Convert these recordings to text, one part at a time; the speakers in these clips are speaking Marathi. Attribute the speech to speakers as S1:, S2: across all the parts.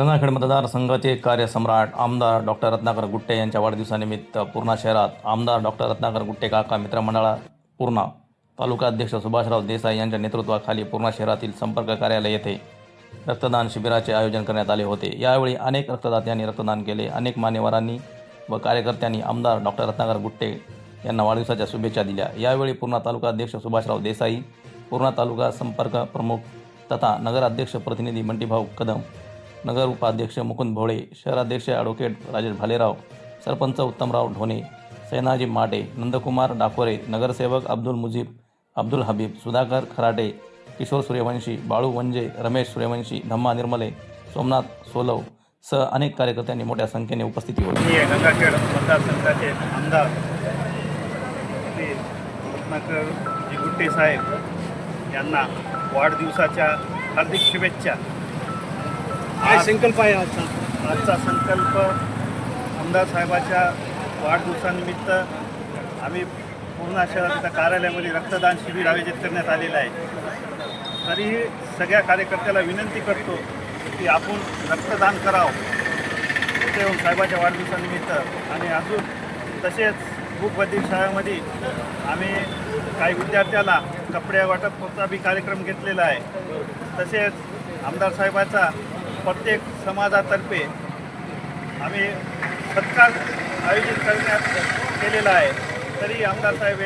S1: गंगाखेड मतदारसंघाचे कार्यसम्राट आमदार डॉक्टर रत्नाकर गुट्टे यांच्या वाढदिवसानिमित्त पूर्णा शहरात आमदार डॉक्टर रत्नाकर गुट्टे काका मित्रमंडळा पूर्णा तालुका अध्यक्ष सुभाषराव देसाई यांच्या नेतृत्वाखाली पूर्णा शहरातील संपर्क कार्यालय येथे रक्तदान शिबिराचे आयोजन करण्यात आले होते। यावेळी अनेक रक्तदात्यांनी रक्तदान केले। अनेक मान्यवरांनी व कार्यकर्त्यांनी आमदार डॉक्टर रत्नाकर गुट्टे यांना वाढदिवसाच्या शुभेच्छा दिल्या। यावेळी पूर्णा तालुका अध्यक्ष सुभाषराव देसाई, पूर्णा तालुका संपर्क प्रमुख तथा नगराध्यक्ष प्रतिनिधी बंटीभाऊ कदम, नगर उपाध्यक्ष मुकुंद भोळे, शहराध्यक्ष ॲडव्होकेट राजेश भालेराव, सरपंच उत्तमराव ढोणे, सैनाजी माटे, नंदकुमार डाकोरे, नगरसेवक अब्दुल मुजीब, अब्दुल हबीब, सुधाकर खराटे, किशोर सूर्यवंशी, बाळू वंजे, रमेश सूर्यवंशी, धम्मा निर्मले, सोमनाथ सोलव सह अनेक कार्यकर्त्यांनी मोठ्या संख्येने उपस्थिती होती।
S2: गंगाखेड मतदारसंघाचे आमदार श्री रत्नाकर गुट्टे साहेब यांना वाढदिवसाच्या हार्दिक शुभेच्छा।
S3: काय संकल्प आहे
S2: आजचा संकल्प आमदार साहेबाच्या वाढदिवसानिमित्त आम्ही पूर्णा शहराच्या कार्यालयामध्ये रक्तदान शिबिर आयोजित करण्यात आलेलं आहे। तरीही सगळ्या कार्यकर्त्याला विनंती करतो की आपण रक्तदान करावं ते साहेबाच्या वाढदिवसानिमित्त। आणि अजून तसेच मूकबधीर शाळेमध्ये आम्ही काही विद्यार्थ्याला कपडे वाटपचा बी कार्यक्रम घेतलेला आहे। तसेच आमदार साहेबाचा प्रत्येक समाजातर्फे आम्ही सत्कार आयोजित करण्यात केलेला आहे। तरी आमदार साहेब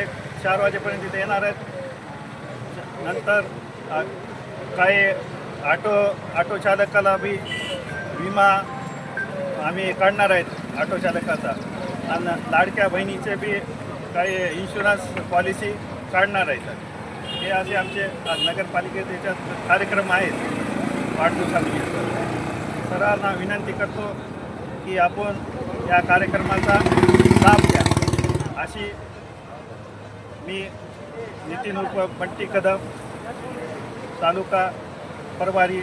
S2: 4 वाजेपर्यंत इथे येणार आहेत। नंतर काही ऑटो चालकाला बी विमा आम्ही काढणार आहेत ऑटो चालकाचा, आणि लाडक्या बहिणीचे बी काही इन्शुरन्स पॉलिसी काढणार आहेत। हे असे आमचे नगरपालिकेचे याच्यात कार्यक्रम आहेत वाढदिवसानिमित्त। सर्वांना विनंती करतो की आपण या कार्यक्रमाचा लाभ घ्या, अशी मी नितीन उर्फ बंटी कदम, तालुका प्रभारी,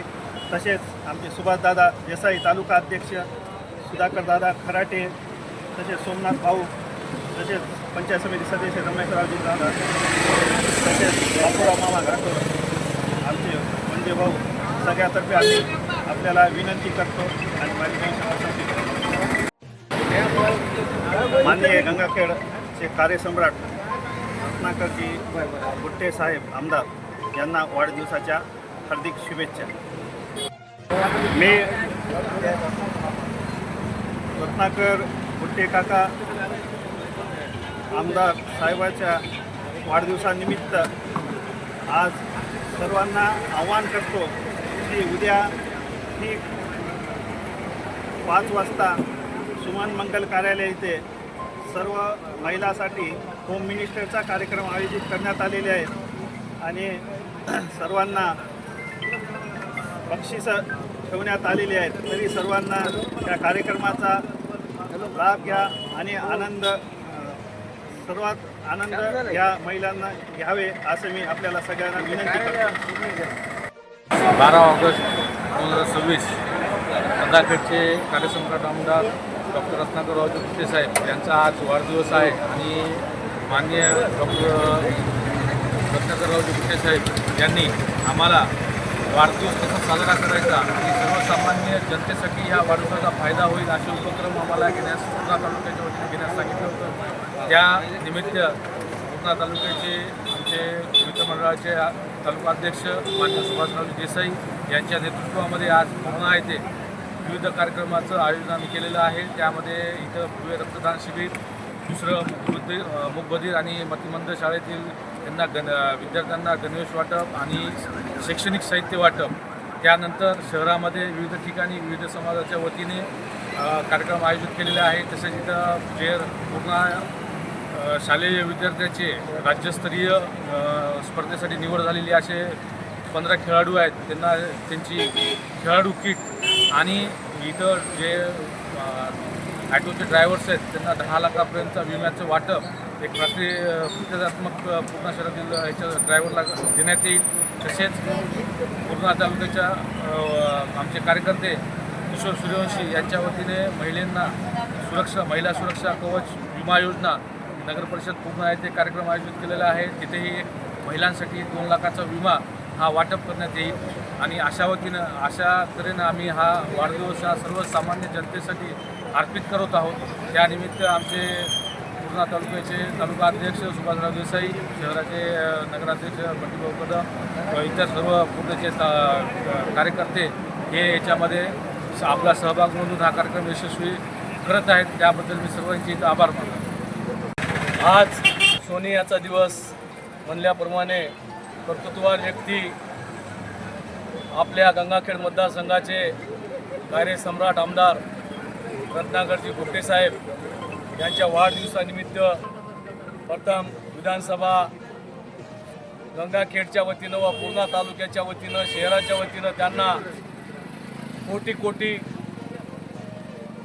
S2: तसेच आमचे सुभाषदादा देसाई तालुका अध्यक्ष, सुधाकरदादा खराटे, तसेच सोमनाथ भाऊ, तसेच पंचायत समिती सदस्य रमेशरावजी दादा, तसेच बापूराव मामा घाटोर, आमचे वंदे भाऊ, सगळ्यातर्फे आम्ही आपल्याला विनंती करतो आणि माझी माननीय गंगाखेडचे कार्यसम्राट रत्नाकरजी गुट्टे साहेब आमदार यांना वाढदिवसाच्या हार्दिक शुभेच्छा। मी रत्नाकर गुट्टे काका आमदार साहेबाच्या वाढदिवसानिमित्त आज सर्वांना आवाहन करतो की उद्या ठीक 5 वाजता सुमन मंगल कार्यालय येथे सर्व महिलांसाठी होम मिनिस्टरचा कार्यक्रम आयोजित करण्यात आलेले आहेत आणि सर्वांना बक्षिसं ठेवण्यात आलेली आहेत। तरी सर्वांना त्या कार्यक्रमाचा लाभ घ्या आणि सर्वात आनंद या महिलांना घ्यावे असं मी आपल्याला सगळ्यांना विनंती करतो।
S4: 12 ऑगस्ट 2026 गंगाखेडचे कार्यसम्राट आमदार डॉक्टर रत्नाकररावजी गुट्टे साहेब यांचा आज वाढदिवस आहे आणि माननीय डॉक्टर रत्नाकररावजी गुट्टे साहेब यांनी आम्हाला वाढदिवस कसा साजरा करायचा आणि सर्वसामान्य जनतेसाठी या वाढदिवसाचा फायदा होईल असे उपक्रम आम्हाला घेण्यास पूर्णा तालुक्याच्या वतीने घेण्यास सांगितलं होतं। त्या निमित्त पूर्णा तालुक्याचे आमचे मित्रमंडळाचे तालुका अध्यक्ष माननीय सुभाषरावजी देसाई यांच्या नेतृत्वामध्ये आज पूर्णा येथे विविध कार्यक्रमाचं आयोजन आम्ही केलेलं आहे। त्यामध्ये इथं पूर्वी रक्तदान शिबिर, दुसरं मूकबधीर आणि मतिमंद शाळेतील त्यांना विद्यार्थ्यांना गणवेश वाटप आणि शैक्षणिक साहित्य वाटप, त्यानंतर शहरामध्ये विविध ठिकाणी विविध समाजाच्या वतीने कार्यक्रम आयोजित केलेले आहे। तसेच इथं पूर्ण शालेय विद्यार्थ्याचे राज्यस्तरीय स्पर्धेसाठी निवड झालेली असे 15 खेळाडू आहेत, त्यांना त्यांची खेळाडू किट आणि इतर जे ॲटोचे ड्रायव्हर्स आहेत त्यांना 10 लाखापर्यंतचा विम्याचं वाटप एक प्रतिकात्मक पूर्णा शहरातील ह्याच्या ड्रायव्हरला देण्यात येईल। तसेच पूर्णा तालुक्याच्या आमचे कार्यकर्ते किशोर सूर्यवंशी यांच्या वतीने महिला सुरक्षा कवच विमा योजना नगरपरिषद पूर्णा येथे कार्यक्रम आयोजित केलेला आहे। तिथेही महिलांसाठी 2 लाखाचा विमा हा वाटप करण्यात येईल। आणि अशा तऱ्हेनं आम्ही हा वाढदिवस हा सर्वसामान्य जनतेसाठी अर्पित करत आहोत. त्यानिमित्त आमचे पूर्णा तालुक्याचे तालुका अध्यक्ष सुभाषराव देसाई, शहराचे नगराध्यक्ष बंटीभाऊ कदम व इतर सर्व पूर्णचे कार्यकर्ते हे याच्यामध्ये आपला सहभाग नोंदवून हा कार्यक्रम यशस्वी करत आहेत. त्याबद्दल मी सर्वांचे इथं आभार मानतो.
S3: आज सोनियाचा दिवस म्हणल्याप्रमाणे कर्तृत्ववान व्यक्ती आपल्या गंगाखेड मतदारसंघाचे कार्यसम्राट आमदार रत्नाकरजी गुट्टे साहेब यांच्या वाढदिवसानिमित्त प्रथम विधानसभा गंगाखेडच्या वतीनं व पूर्णा तालुक्याच्या वतीनं शहराच्या वतीनं त्यांना कोटी कोटी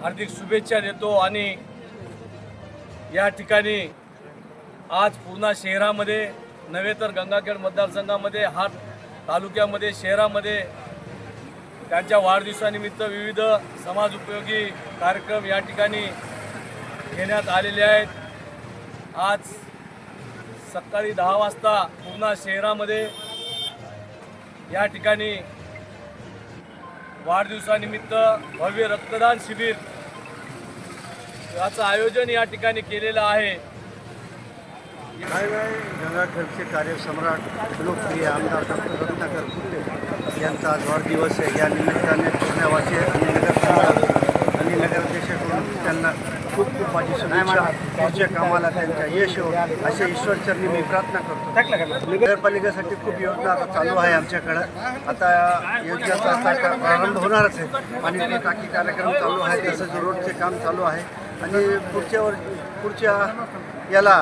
S3: हार्दिक शुभेच्छा देतो. आणि या ठिकाणी आज पूर्णा शहरामध्ये नव्हे तर गंगाखेड मतदारसंघामध्ये हा तालुक्यामध्ये शहरामध्ये त्यांच्या वाढदिवसानिमित्त विविध समाज उपयोगी कार्यक्रम या ठिकाणी घेण्यात आलेले आहेत. आज सकाळी 10 वाजता पूर्णा शहरामध्ये या ठिकाणी वाढदिवसानिमित्त भव्य रक्तदान शिबिर याचं आयोजन या ठिकाणी केलेलं आहे.
S2: गंगाखेडचे कार्यसम्राट लोकप्रिय आमदार डॉक्टर रत्नाकर गुट्टे यांचा आज वाढदिवस आहे. या निमित्ताने पुण्यावासी आणि नगराध्यक्षाकडून त्यांना खूप खूप माझी शुभेच्छा. पुढच्या कामाला त्यांच्या यश हो असे ईश्वरचरणी मी प्रार्थना करतो. नगरपालिकेसाठी खूप योजना आता चालू आहे आमच्याकडं. आता योजनेचा आता प्रारंभ होणारच आहे. पाणी टाकी कार्यक्रम चालू आहे, तसंच रोडचे काम चालू आहे आणि पुढच्या याला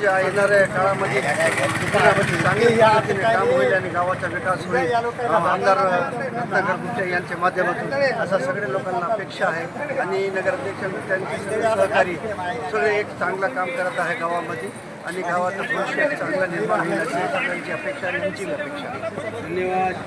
S2: येणाऱ्या काळामध्ये चांगल्या पद्धतीने काम होईल आणि गावाचा विकास होईल आमदार रत्नाकर गुट्टे यांच्या माध्यमातून असा सगळ्या लोकांना अपेक्षा आहे. आणि नगराध्यक्ष त्यांचे सगळे सहकारी सगळे एक चांगलं काम करत आहे गावामध्ये आणि गावाचं भविष्य चांगलं निर्माण होईल अशी सगळ्यांची अपेक्षा आणि उंची अपेक्षा.
S3: धन्यवाद.